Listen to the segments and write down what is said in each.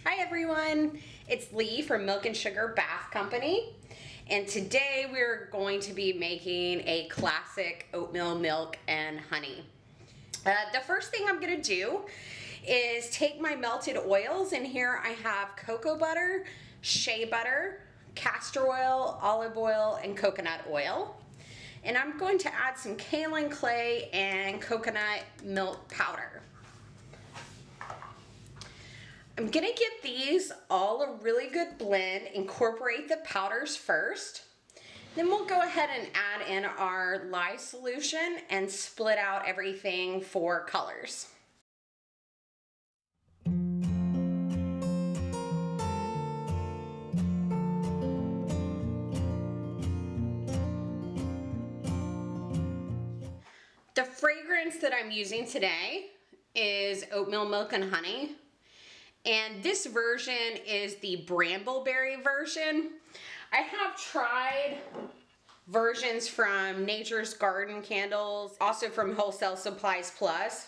Hi everyone, it's Lee from Milk and Sugar Bath Company, and today we're going to be making a classic oatmeal milk and honey. The first thing I'm going to do is take my melted oils, and here I have cocoa butter, shea butter, castor oil, olive oil, and coconut oil. And I'm going to add some kaolin clay and coconut milk powder. I'm gonna give these all a really good blend, incorporate the powders first. Then we'll go ahead and add in our lye solution and split out everything for colors. The fragrance that I'm using today is oatmeal milk and honey. And this version is the Brambleberry version. I have tried versions from Nature's Garden Candles, also from Wholesale Supplies Plus,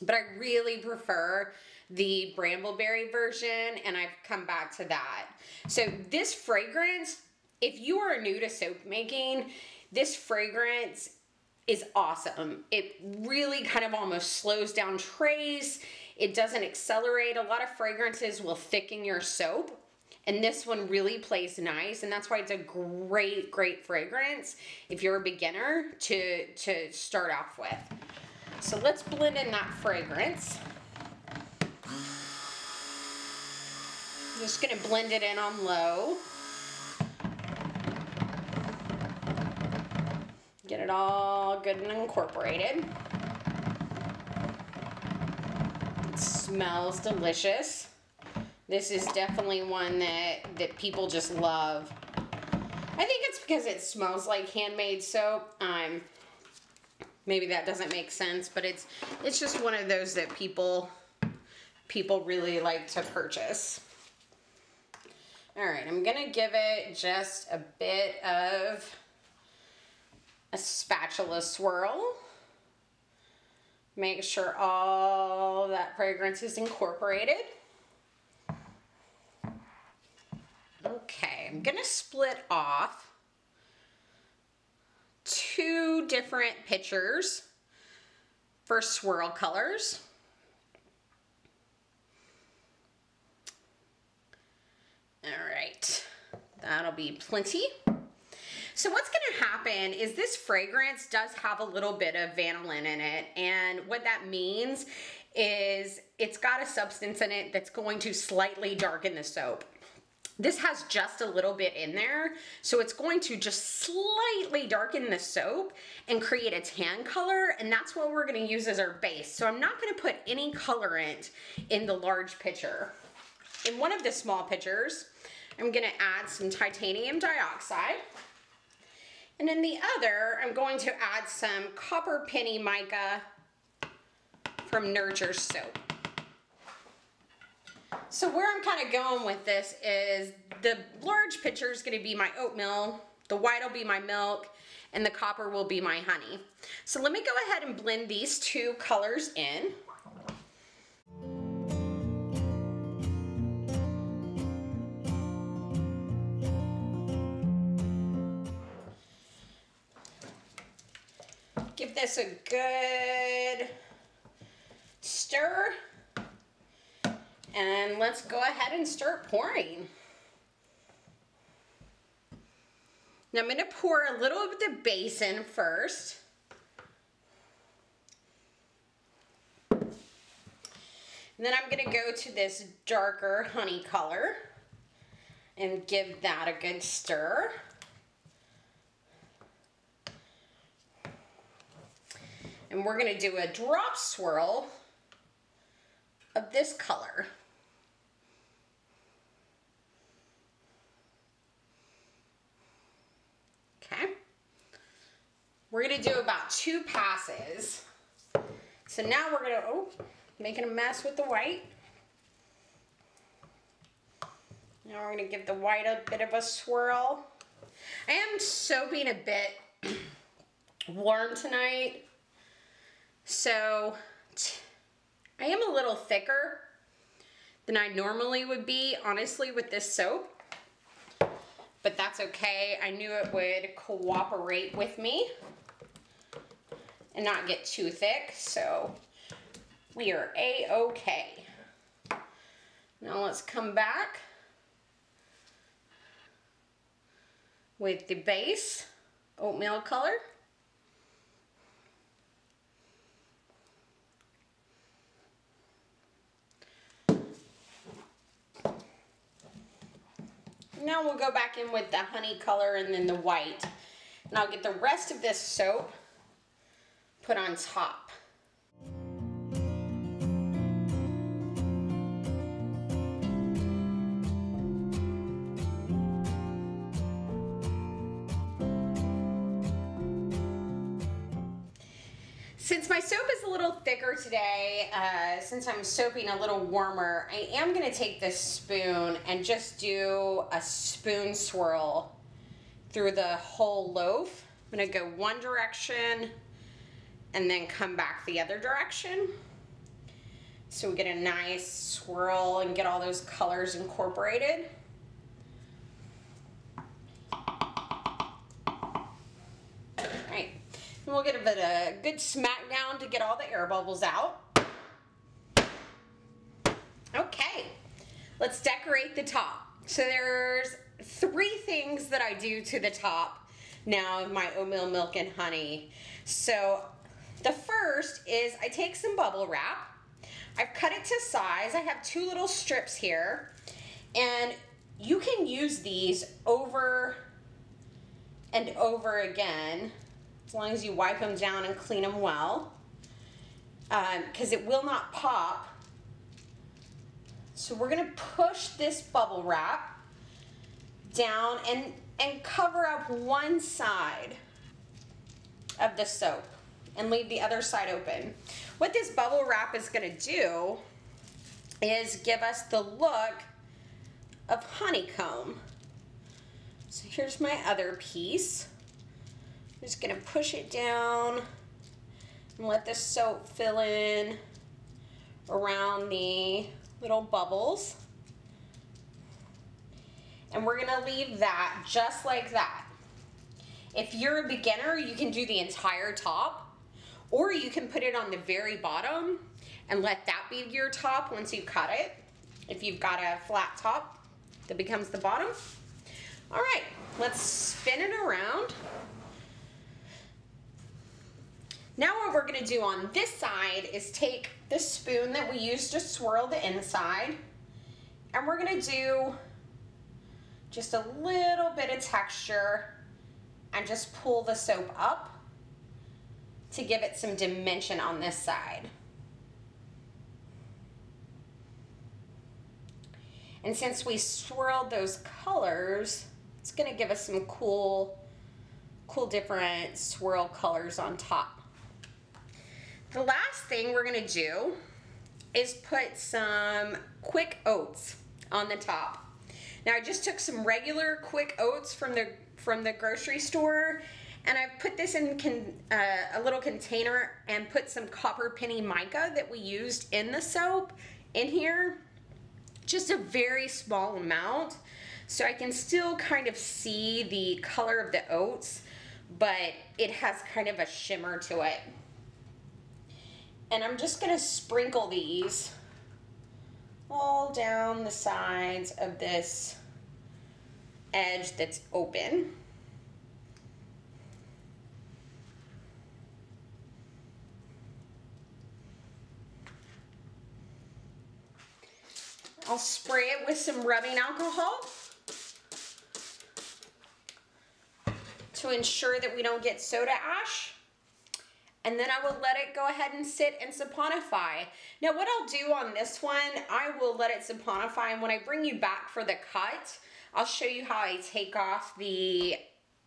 but I really prefer the Brambleberry version, and I've come back to that. So this fragrance, if you are new to soap making, this fragrance is awesome. It really kind of almost slows down trace. It doesn't accelerate. A lot of fragrances will thicken your soap, and this one really plays nice, and that's why it's a great fragrance if you're a beginner to start off with. So let's blend in that fragrance. I'm just gonna blend it in on low. Get it all good and incorporated. It smells delicious. This is definitely one that people just love. I think it's because it smells like handmade soap. Maybe that doesn't make sense, but it's just one of those that people really like to purchase. All right, I'm gonna give it just a bit of a spatula swirl. Make sure all that fragrance is incorporated. Okay, I'm gonna split off 2 different pitchers for swirl colors. All right, that'll be plenty. So what's gonna happen is this fragrance does have a little bit of vanillin in it, and what that means is it's got a substance in it that's going to slightly darken the soap. This has just a little bit in there, so it's going to just slightly darken the soap and create a tan color, and that's what we're gonna use as our base. So I'm not gonna put any colorant in the large pitcher. In one of the small pitchers, I'm gonna add some titanium dioxide. And in the other, I'm going to add some copper penny mica from Nurture's soap. So where I'm kind of going with this is the large pitcher is going to be my oatmeal, the white will be my milk, and the copper will be my honey. So let me go ahead and blend these 2 colors in. Give this a good stir, and let's go ahead and start pouring. Now I'm going to pour a little of the base in first. And then I'm going to go to this darker honey color and give that a good stir. And we're going to do a drop swirl of this color. Okay. We're going to do about 2 passes. So now we're going to, making a mess with the white. Now we're going to give the white a bit of a swirl. I am soaping a bit warm tonight. So I am a little thicker than I normally would be, honestly, with this soap. But that's okay. I knew it would cooperate with me and not get too thick, so we are a-okay. Now let's come back with the base oatmeal color. Now we'll go back in with the honey color and then the white. And I'll get the rest of this soap put on top. Since my soap is a little thicker today, since I'm soaping a little warmer, I am going to take this spoon and just do a spoon swirl through the whole loaf. I'm going to go one direction and then come back the other direction. So we get a nice swirl and get all those colors incorporated. And we'll get a good smack down to get all the air bubbles out. Okay, let's decorate the top. So there's 3 things that I do to the top now of my oatmeal milk and honey. So the first is I take some bubble wrap. I've cut it to size. I have 2 little strips here, and you can use these over and over again, as long as you wipe them down and clean them well, because it will not pop. So we're going to push this bubble wrap down and cover up one side of the soap and leave the other side open. What this bubble wrap is going to do is give us the look of honeycomb. So here's my other piece. I'm just going to push it down and let the soap fill in around the little bubbles. And we're going to leave that just like that. If you're a beginner, you can do the entire top, or you can put it on the very bottom and let that be your top once you cut it. If you've got a flat top that becomes the bottom. All right, let's spin it around. Now what we're going to do on this side is take the spoon that we used to swirl the inside, and we're going to do just a little bit of texture and just pull the soap up to give it some dimension on this side. And since we swirled those colors, it's going to give us some cool different swirl colors on top. The last thing we're going to do is put some quick oats on the top. Now I just took some regular quick oats from the grocery store, and I've put this in a little container and put some copper penny mica that we used in the soap in here. Just a very small amount, so I can still kind of see the color of the oats, but it has kind of a shimmer to it. And I'm just going to sprinkle these all down the sides of this edge that's open. I'll spray it with some rubbing alcohol to ensure that we don't get soda ash. And then I will let it go ahead and sit and saponify. Now what I'll do on this one, I will let it saponify, and when I bring you back for the cut, I'll show you how I take off the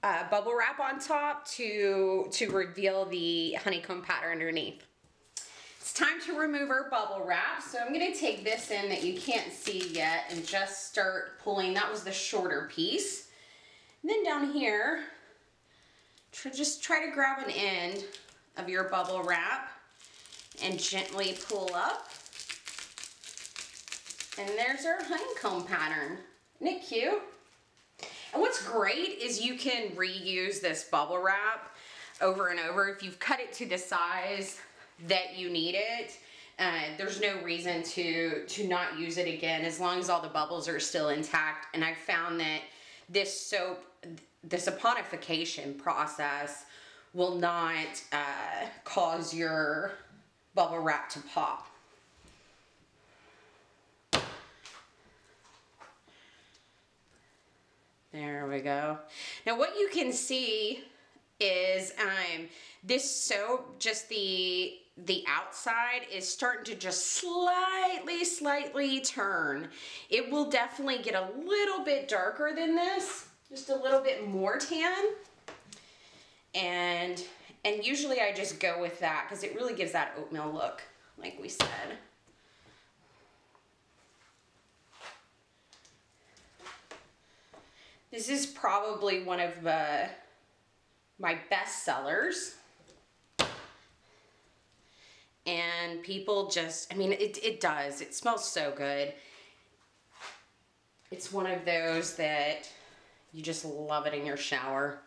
bubble wrap on top to reveal the honeycomb pattern underneath. It's time to remove our bubble wrap, so I'm going to take this in that you can't see yet and just start pulling. That was the shorter piece. And then down here, just try to grab an end of your bubble wrap and gently pull up. And there's our honeycomb pattern. Isn't it cute? And what's great is you can reuse this bubble wrap over and over. If you've cut it to the size that you need it, there's no reason to not use it again as long as all the bubbles are still intact. And I found that this soap, the saponification process will not cause your bubble wrap to pop. There we go. Now what you can see is this soap, just the outside is starting to just slightly turn. It will definitely get a little bit darker than this, just a little bit more tan. And usually I just go with that because it really gives that oatmeal look, like we said. This is probably one of my best sellers. And people just, I mean, it does. It smells so good. It's one of those that you just love it in your shower.